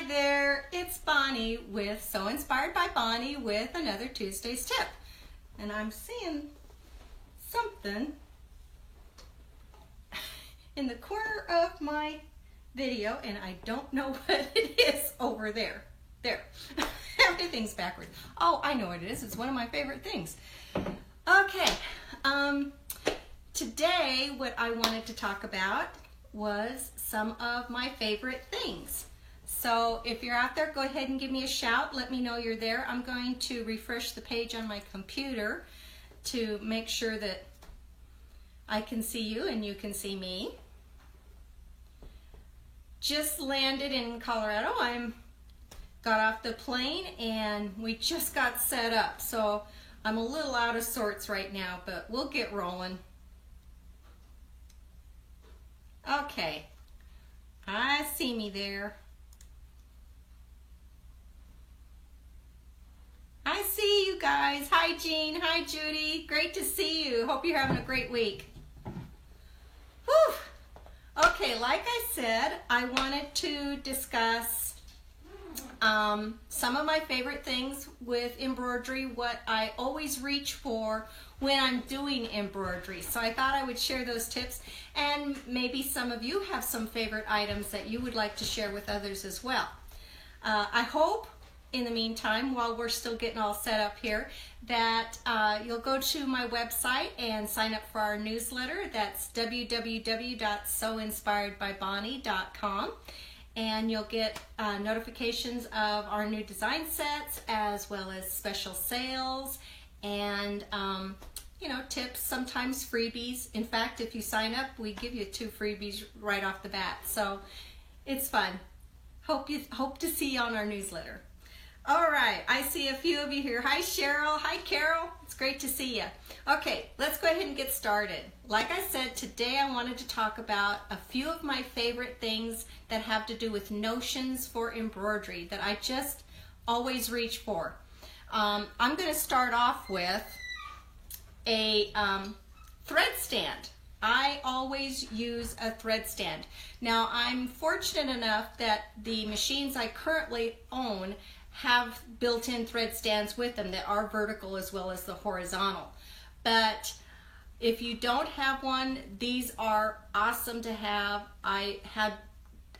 there, it's Bonnie with So Inspired by Bonnie with another Tuesday's tip. And I'm seeing something in the corner of my video and I don't know what it is over there. There. Everything's backwards. Oh, I know what it is. It's one of my favorite things. Okay. Today what I wanted to talk about was some of my favorite things. So if you're out there, go ahead and give me a shout. Let me know you're there. I'm going to refresh the page on my computer to make sure that I can see you and you can see me. Just landed in Colorado. Got off the plane and we just got set up. So I'm a little out of sorts right now, but we'll get rolling. Okay, I see me there. I see you guys. Hi Jean, hi Judy. Great to see you. Hope you're having a great week. Whew. Okay, like I said, I wanted to discuss some of my favorite things with embroidery, what I always reach for when I'm doing embroidery. So I thought I would share those tips, and maybe some of you have some favorite items that you would like to share with others as well. I hope in the meantime, while we're still getting all set up here, that you'll go to my website and sign up for our newsletter. That's www.soinspiredbybonnie.com. And you'll get notifications of our new design sets as well as special sales and tips, sometimes freebies. In fact, if you sign up, we give you 2 freebies right off the bat. So it's fun. Hope to see you on our newsletter. All right, I see a few of you here. Hi Cheryl, hi Carol. It's great to see you. Okay, let's go ahead and get started. Like I said, today I wanted to talk about a few of my favorite things that have to do with notions for embroidery that I just always reach for. I'm going to start off with a thread stand. I always use a thread stand. Now I'm fortunate enough that the machines I currently own have built-in thread stands with them that are vertical as well as the horizontal. But if you don't have one, these are awesome to have. I have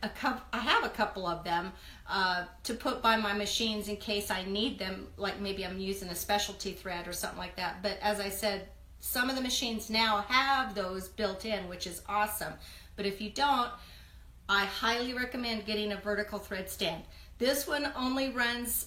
a couple of them to put by my machines in case I need them, like maybe I'm using a specialty thread or something like that. But as I said, some of the machines now have those built in, which is awesome. But if you don't, I highly recommend getting a vertical thread stand. This one only runs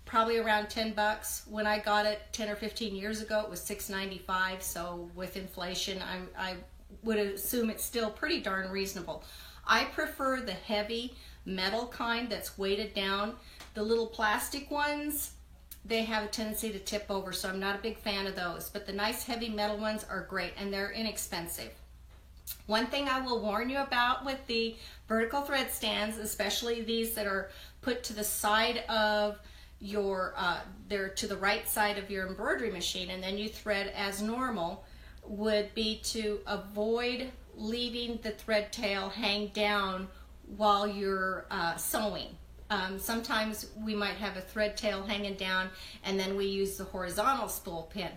probably around 10 bucks. When I got it 10 or 15 years ago, it was $6.95. So with inflation, I would assume it's still pretty darn reasonable. I prefer the heavy metal kind that's weighted down. The little plastic ones, they have a tendency to tip over, so I'm not a big fan of those. But the nice heavy metal ones are great, and they're inexpensive. One thing I will warn you about with the vertical thread stands, especially these that are put to the side of your, they're to the right side of your embroidery machine, and then you thread as normal, would be to avoid leaving the thread tail hang down while you're sewing. Sometimes we might have a thread tail hanging down and then we use the horizontal spool pin.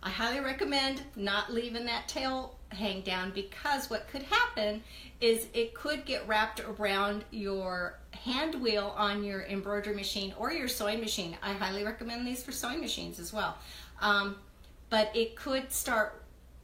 I highly recommend not leaving that tail hang down, because what could happen is it could get wrapped around your hand wheel on your embroidery machine or your sewing machine. I highly recommend these for sewing machines as well. But it could start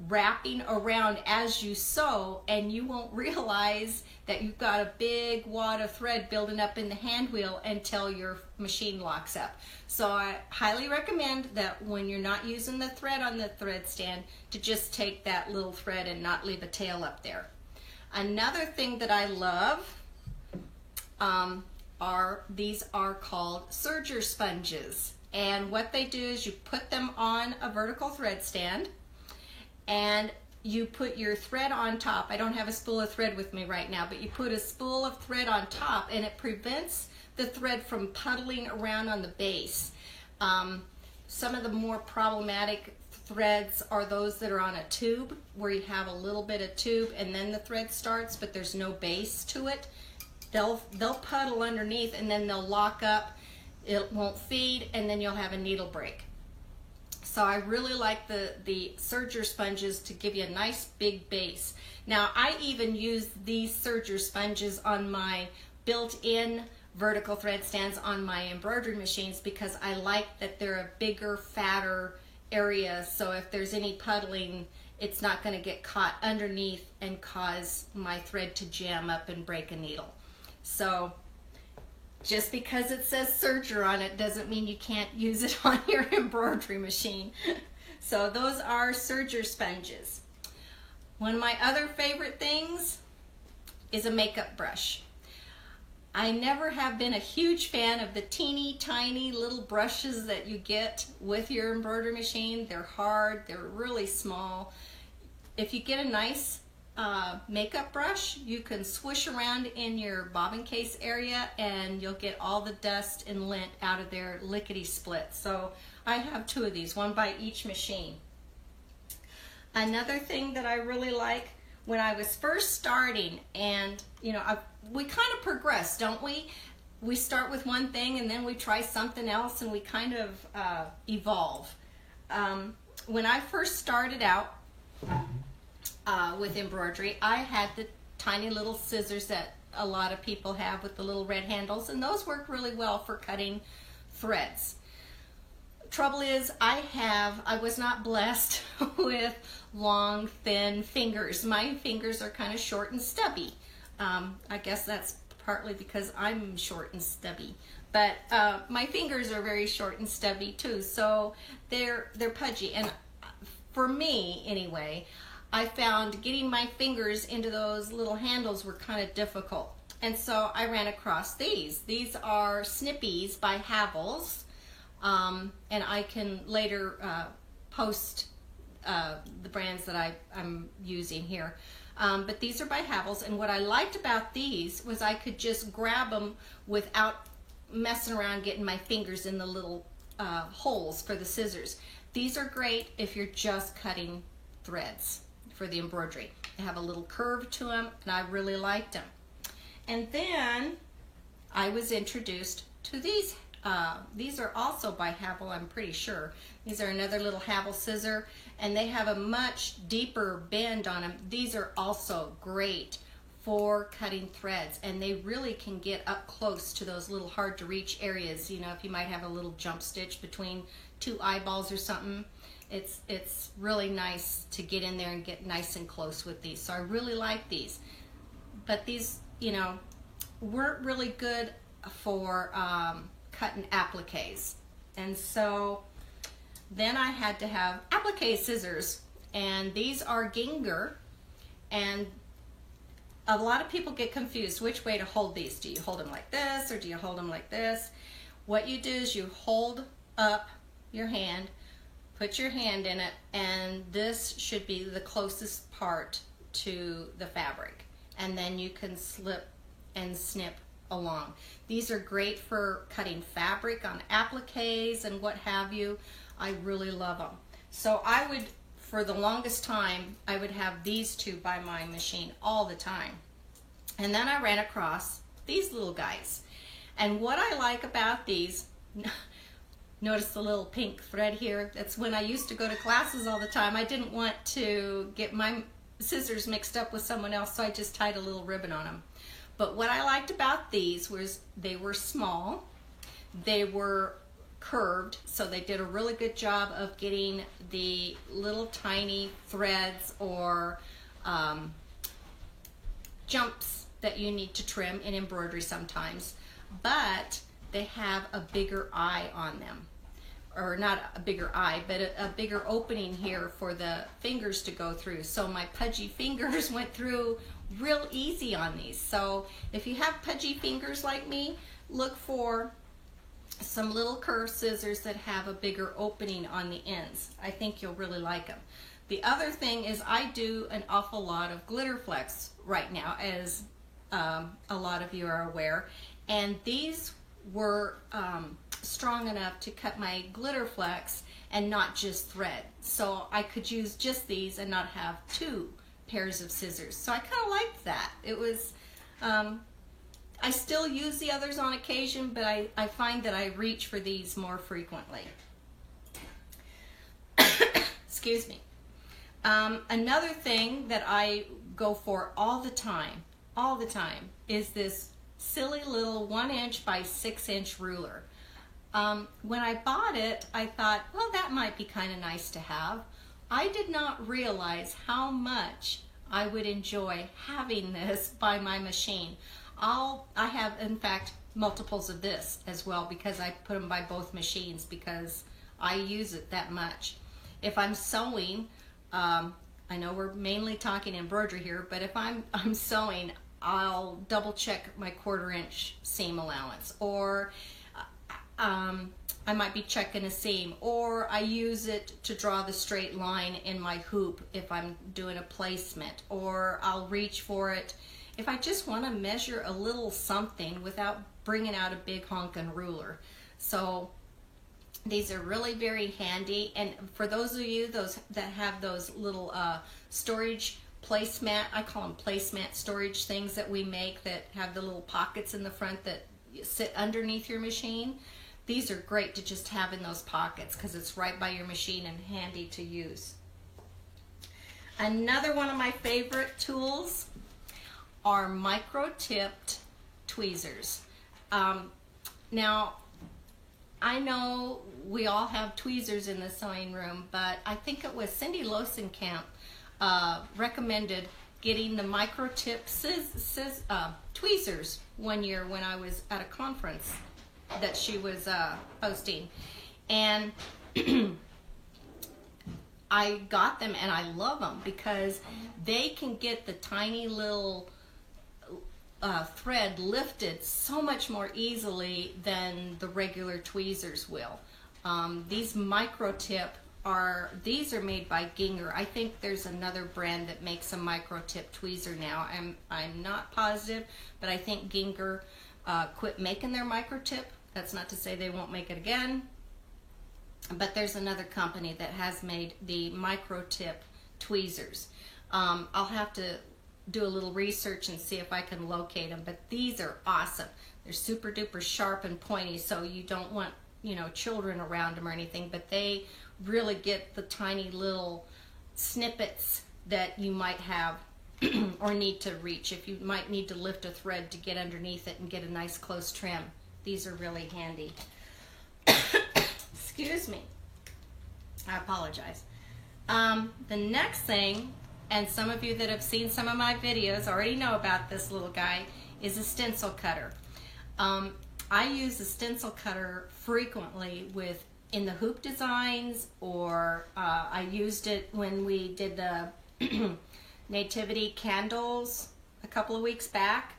wrapping around as you sew, and you won't realize that you've got a big wad of thread building up in the hand wheel until your machine locks up. So I highly recommend that when you're not using the thread on the thread stand, to just take that little thread and not leave a tail up there. Another thing that I love these are called serger sponges, and what they do is you put them on a vertical thread stand and you put your thread on top. I don't have a spool of thread with me right now, but you put a spool of thread on top and it prevents the thread from puddling around on the base. Some of the more problematic threads are those that are on a tube, where you have a little bit of tube and then the thread starts, but there's no base to it. they'll puddle underneath and then they'll lock up. It won't feed, and then you'll have a needle break. So I really like the serger sponges to give you a nice big base. Now I even use these serger sponges on my built-in vertical thread stands on my embroidery machines because I like that they're a bigger, fatter area, so if there's any puddling, it's not going to get caught underneath and cause my thread to jam up and break a needle. So just because it says serger on it doesn't mean you can't use it on your embroidery machine. So those are serger sponges. One of my other favorite things is a makeup brush. I never have been a huge fan of the teeny tiny little brushes that you get with your embroidery machine. They're hard, they're really small. If you get a nice makeup brush, you can swish around in your bobbin case area and you'll get all the dust and lint out of there lickety split. So I have two of these, one by each machine. Another thing that I really like, when I was first starting, and you know, we kind of progress, don't we? We start with one thing and then we try something else and we kind of evolve. When I first started out with embroidery, I had the tiny little scissors that a lot of people have with the little red handles, and those work really well for cutting threads. Trouble is, I was not blessed with long, thin fingers. My fingers are kind of short and stubby. I guess that's partly because I'm short and stubby. But my fingers are very short and stubby too, so they're pudgy. And for me, anyway, I found getting my fingers into those little handles were kind of difficult. And so I ran across these. These are Snippies by Havells. And I can later post the brands that I'm using here. But these are by Havells, and what I liked about these was I could just grab them without messing around getting my fingers in the little holes for the scissors. These are great if you're just cutting threads for the embroidery. They have a little curve to them, and I really liked them. And then I was introduced to these. These are also by Havel, I'm pretty sure. These are another little Havel scissor, and they have a much deeper bend on them. These are also great for cutting threads, and they really can get up close to those little hard to reach areas. You know, if you might have a little jump stitch between two eyeballs or something, it's really nice to get in there and get nice and close with these. So I really like these. But these, you know, weren't really good for cutting appliques. And so then I had to have applique scissors, and these are Gingher, and a lot of people get confused which way to hold these. Do you hold them like this, or do you hold them like this? What you do is you hold up your hand, put your hand in it, and this should be the closest part to the fabric, and then you can slip and snip along. These are great for cutting fabric on appliques and what have you. I really love them. So I would, for the longest time, I would have these two by my machine all the time. And then I ran across these little guys. And what I like about these, notice the little pink thread here? That's when I used to go to classes all the time. I didn't want to get my scissors mixed up with someone else, so I just tied a little ribbon on them. But what I liked about these was they were small, they were curved, so they did a really good job of getting the little tiny threads or jumps that you need to trim in embroidery sometimes. But they have a bigger eye on them. Or not a bigger eye, but a bigger opening here for the fingers to go through. So my pudgy fingers went through real easy on these. So if you have pudgy fingers like me, look for some little curved scissors that have a bigger opening on the ends. I think you'll really like them. The other thing is I do an awful lot of glitter flex right now, as a lot of you are aware, and these were strong enough to cut my glitter flex and not just thread. So I could use just these and not have two pairs of scissors. So I kind of liked that. It was I still use the others on occasion, but I find that I reach for these more frequently. Excuse me. Another thing that I go for all the time, is this silly little 1" by 6" ruler. When I bought it, I thought, well, that might be kind of nice to have. I did not realize how much I would enjoy having this by my machine. I have, in fact, multiples of this as well, because I put them by both machines because I use it that much. If I'm sewing, I know we're mainly talking embroidery here, but if I'm sewing, I'll double check my 1/4" seam allowance, or I might be checking a seam, or I use it to draw the straight line in my hoop if I'm doing a placement, or I'll reach for it if I just want to measure a little something without bringing out a big honkin' ruler. So these are really very handy, and for those of you that have those little storage placemat, I call them placemat storage things that we make that have the little pockets in the front that sit underneath your machine. These are great to just have in those pockets because it's right by your machine and handy to use. Another one of my favorite tools are micro-tipped tweezers. Now, I know we all have tweezers in the sewing room, but I think it was Cindy Losenkamp recommended getting the micro-tip tweezers one year when I was at a conference that she was hosting, and I got them and I love them because they can get the tiny little thread lifted so much more easily than the regular tweezers will. These micro-tip these are made by Gingher. I think there's another brand that makes a micro-tip tweezer now. I'm not positive, but I think Gingher quit making their micro-tip. That's not to say they won't make it again, but there's another company that has made the micro-tip tweezers. I'll have to do a little research and see if I can locate them, but these are awesome. They're super duper sharp and pointy, so you don't want, children around them or anything, but they really get the tiny little snippets that you might have or need to reach. If you might need to lift a thread to get underneath it and get a nice close trim, these are really handy. Excuse me. I apologize. The next thing, and some of you that have seen some of my videos already know about this little guy, is a stencil cutter. I use a stencil cutter frequently in the hoop designs, or I used it when we did the nativity candles a couple of weeks back.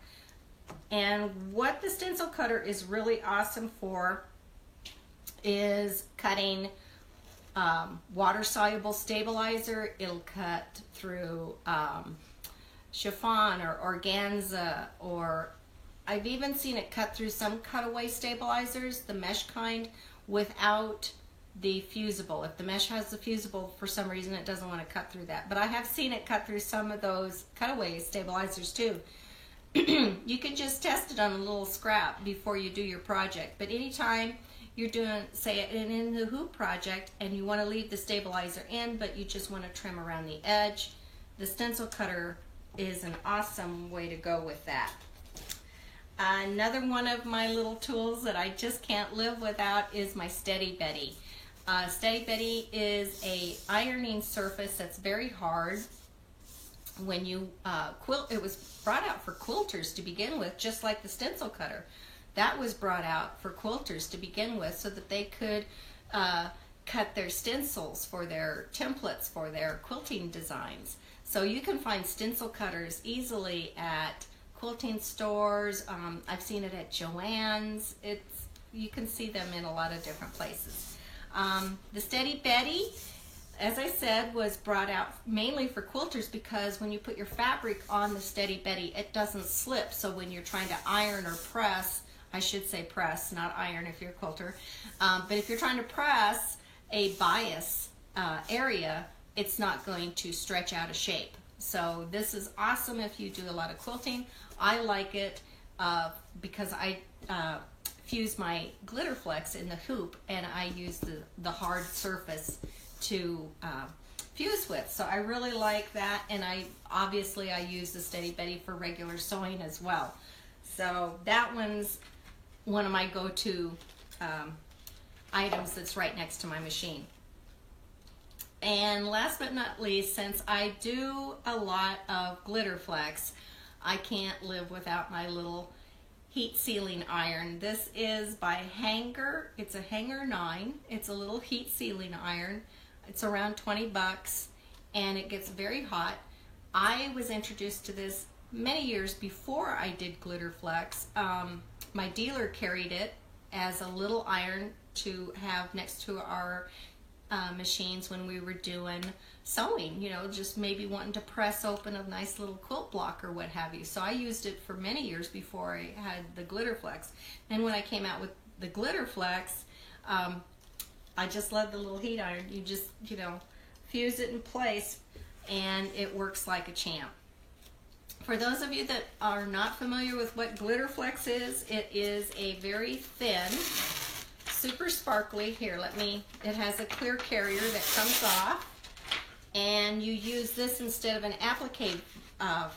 And what the stencil cutter is really awesome for is cutting water-soluble stabilizer. It'll cut through chiffon or organza, or I've even seen it cut through some cutaway stabilizers, the mesh kind, without the fusible. If the mesh has the fusible, for some reason it doesn't want to cut through that. But I have seen it cut through some of those cutaway stabilizers too. You can just test it on a little scrap before you do your project. But anytime you're doing, say, in the hoop project and you want to leave the stabilizer in, but you just want to trim around the edge, the stencil cutter is an awesome way to go with that. Another one of my little tools that I just can't live without is my Steady Betty. Steady Betty is a ironing surface that's very hard. When you quilt, it was brought out for quilters to begin with, just like the stencil cutter. That was brought out for quilters to begin with so that they could cut their stencils for their templates for their quilting designs. So you can find stencil cutters easily at quilting stores. I've seen it at Joann's. You can see them in a lot of different places. The Steady Betty, as I said, was brought out mainly for quilters because when you put your fabric on the Steady Betty, it doesn't slip. So when you're trying to iron or press, I should say press, not iron if you're a quilter, but if you're trying to press a bias area, it's not going to stretch out of shape. So this is awesome if you do a lot of quilting. I like it because I fuse my Glitterflex in the hoop, and I use the hard surface to fuse with. So I really like that, and I use the Steady Betty for regular sewing as well. So that one's one of my go-to items that's right next to my machine. And last but not least, since I do a lot of Glitterflex, I can't live without my little heat sealing iron. This is by Hanger. It's a Hanger 9. It's a little heat sealing iron. It's around 20 bucks, and it gets very hot. I was introduced to this many years before I did Glitterflex. My dealer carried it as a little iron to have next to our machines when we were doing sewing, you know, just maybe wanting to press open a nice little quilt block or what have you. So I used it for many years before I had the Glitterflex. And when I came out with the Glitterflex, I just love the little heat iron. You just, you know, fuse it in place and it works like a champ. For those of you that are not familiar with what Glitterflex is, it is a very thin, super sparkly, it has a clear carrier that comes off, and you use this instead of an applique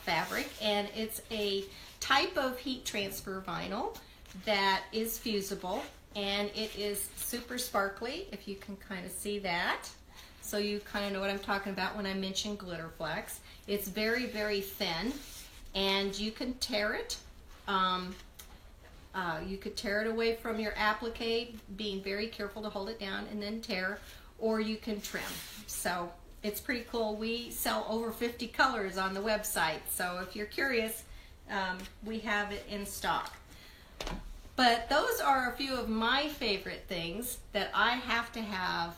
fabric, and it's a type of heat transfer vinyl that is fusible, and it is super sparkly, if you can kind of see that. So you kind of know what I'm talking about when I mention Glitterflex. It's very, very thin, and you can tear it. You could tear it away from your applique, being very careful to hold it down and then tear, or you can trim. So it's pretty cool. We sell over 50 colors on the website, so if you're curious, we have it in stock. But those are a few of my favorite things that I have to have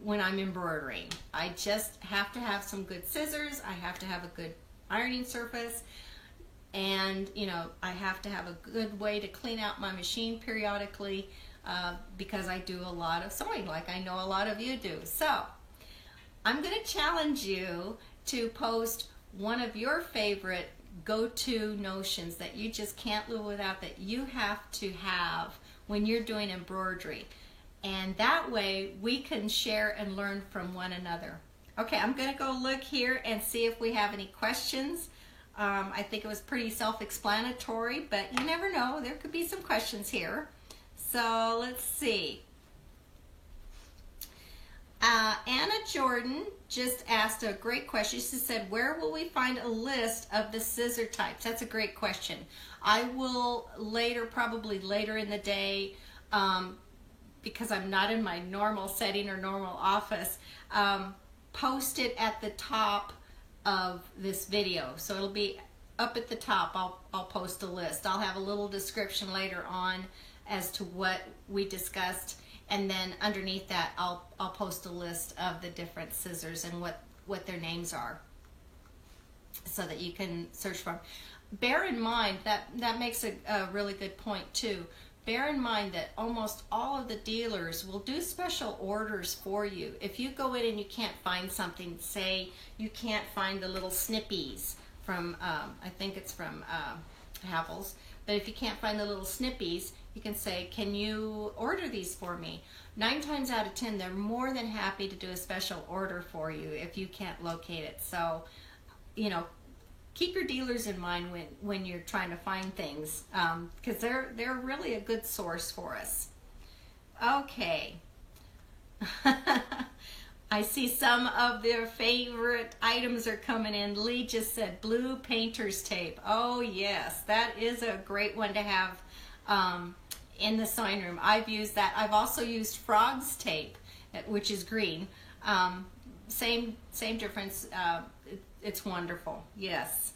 when I'm embroidering. I just have to have some good scissors, I have to have a good ironing surface, and you know, I have to have a good way to clean out my machine periodically because I do a lot of sewing, like I know a lot of you do. So I'm going to challenge you to post one of your favorite go-to notions that you just can't live without, that you have to have when you're doing embroidery, and that way we can share and learn from one another. Okay, I'm going to go look here and see if we have any questions. I think it was pretty self-explanatory, but you never know, there could be some questions here. So let's see. Anna Jordan just asked a great question. She said, where will we find a list of the scissor types? That's a great question. I will probably later in the day, because I'm not in my normal setting or normal office, post it at the top of this video. So it'll be up at the top. I'll post a list. I'll have a little description later on as to what we discussed, and then underneath that I'll post a list of the different scissors and what their names are, so that you can search for them. Bear in mind that makes a really good point too. Bear in mind that almost all of the dealers will do special orders for you. If you go in and you can't find something, say you can't find the little snippies from, I think it's from Havells, but if you can't find the little snippies, you can say, can you order these for me? 9 times out of 10, they're more than happy to do a special order for you if you can't locate it. So, you know, keep your dealers in mind when you're trying to find things, because they're really a good source for us. Okay. I see some of their favorite items are coming in. Lee just said blue painter's tape. Oh yes, that is a great one to have in the sewing room. I've used that. I've also used Frog's tape, which is green. Same difference. It's wonderful. Yes,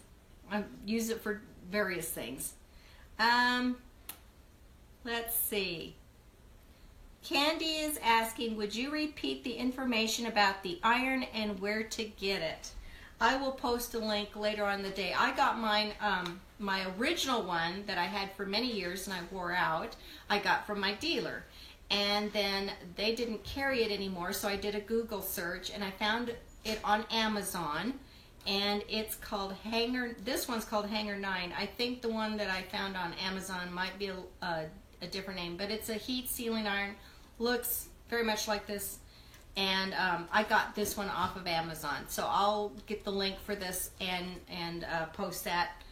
I use it for various things. Let's see. Candy is asking, would you repeat the information about the iron and where to get it? I will post a link later on in the day. I got mine, my original one that I had for many years and I wore out, I got from my dealer. And then they didn't carry it anymore, so I did a Google search and I found it on Amazon. and it's called Hanger. This one's called Hanger 9. I think the one that I found on Amazon might be a different name, but it's a heat sealing iron. Looks very much like this, and I got this one off of Amazon. So I'll get the link for this and post that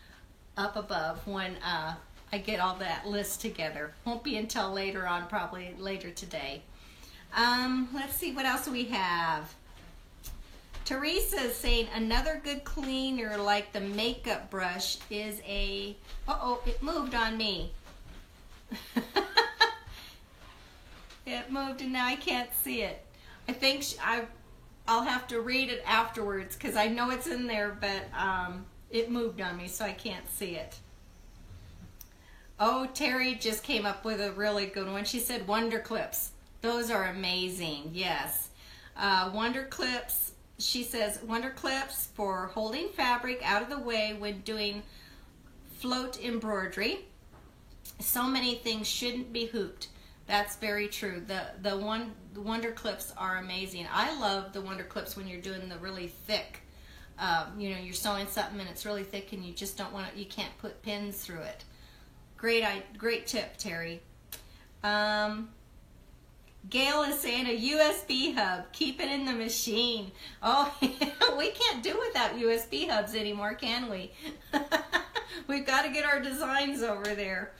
up above when I get all that list together. Won't be until later on, probably later today. Let's see, what else do we have? Teresa is saying another good cleaner like the makeup brush is a, uh-oh, it moved on me. It moved and now I can't see it. I think I'll have to read it afterwards because I know it's in there, but it moved on me so I can't see it. Oh, Terry just came up with a really good one. She said Wonder Clips. Those are amazing, yes. Wonder Clips, she says, Wonder Clips for holding fabric out of the way when doing float embroidery. So many things shouldn't be hooped. That's very true. The Wonder Clips are amazing. I love the Wonder Clips when you're doing the really thick, you know, you're sewing something and it's really thick and you just don't want to, you can't put pins through it. Great tip, Terry. Gail is saying a USB hub. Keep it in the machine. Oh, we can't do without USB hubs anymore, can we? We've got to get our designs over there.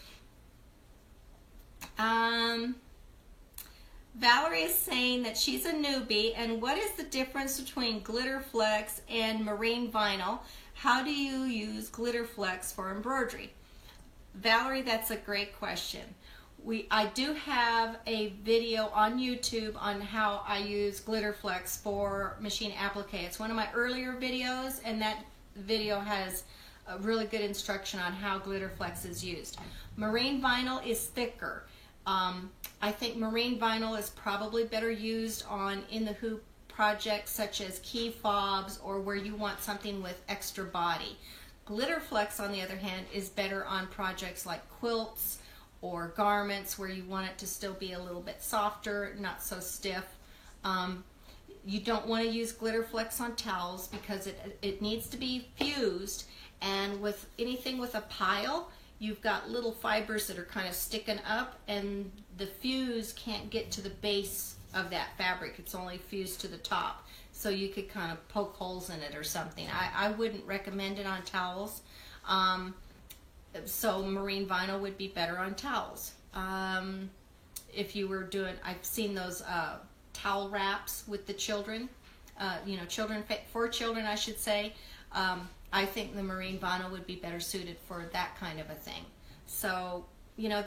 Valerie is saying that she's a newbie, and what is the difference between Glitterflex and marine vinyl? How do you use Glitterflex for embroidery? Valerie, that's a great question. I do have a video on YouTube on how I use Glitterflex for machine applique. It's one of my earlier videos, and that video has a really good instruction on how Glitterflex is used. Marine vinyl is thicker. I think marine vinyl is probably better used on in the hoop projects such as key fobs or where you want something with extra body. Glitterflex, on the other hand, is better on projects like quilts or garments where you want it to still be a little bit softer, not so stiff. You don't want to use Glitterflex on towels because it needs to be fused, and with anything with a pile, you've got little fibers that are kind of sticking up and the fuse can't get to the base of that fabric. It's only fused to the top. So you could kind of poke holes in it or something. I wouldn't recommend it on towels. So marine vinyl would be better on towels. If you were doing, I've seen those towel wraps with the children, you know, for children, I should say. I think the marine vinyl would be better suited for that kind of a thing. So, you know,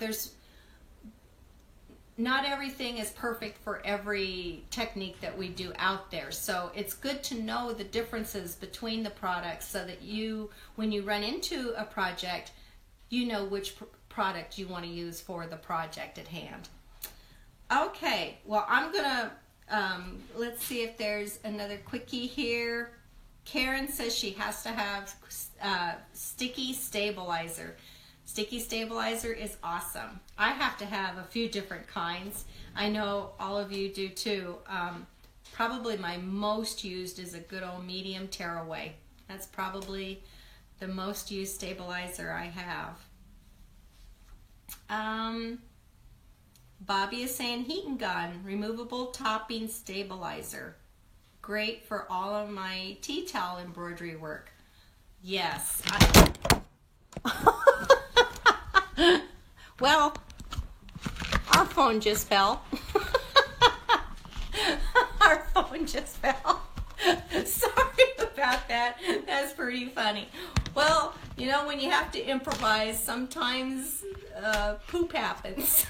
not everything is perfect for every technique that we do out there. So it's good to know the differences between the products so that when you run into a project, you know which product you want to use for the project at hand. Okay, well, I'm gonna, let's see if there's another quickie here. Karen says she has to have sticky stabilizer. Sticky stabilizer is awesome. I have to have a few different kinds. I know all of you do too. Probably my most used is a good old medium tearaway. That's probably the most used stabilizer I have. Bobby is saying heat and gun, removable topping stabilizer. Great for all of my tea towel embroidery work. Yes. Well, our phone just fell. Our phone just fell. Sorry about that. That's pretty funny. Well, you know, when you have to improvise, sometimes poop happens.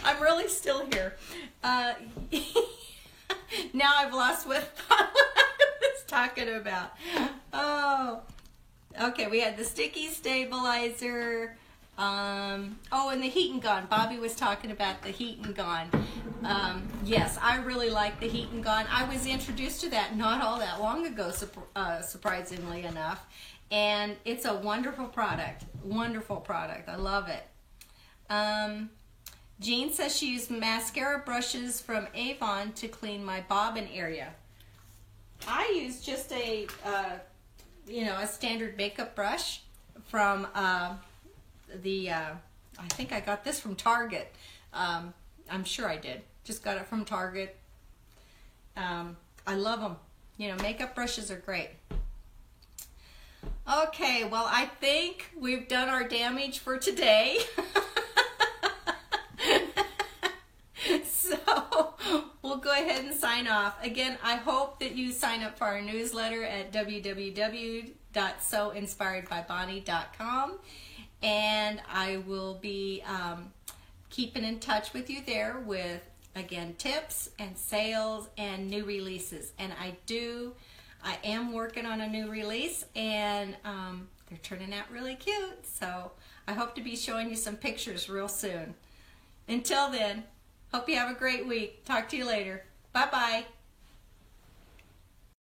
I'm really still here. Now I've lost what I was talking about. Oh, okay. We had the sticky stabilizer. Oh, and the heat and gun. Bobby was talking about the heat and gun. Yes, I really like the heat and gun. I was introduced to that not all that long ago, surprisingly enough. And it's a wonderful product. Wonderful product. I love it. Jean says she used mascara brushes from Avon to clean my bobbin area. I use just a a standard makeup brush from I think I got this from Target. I'm sure I did. Just got it from Target. I love them. Makeup brushes are great. Okay, well, I think we've done our damage for today. So we'll go ahead and sign off. Again, I hope that you sign up for our newsletter at www.soinspiredbybonnie.com, and I will be keeping in touch with you there with, again, tips and sales and new releases. And I am working on a new release, and they're turning out really cute. So I hope to be showing you some pictures real soon. Until then, hope you have a great week. Talk to you later. Bye-bye.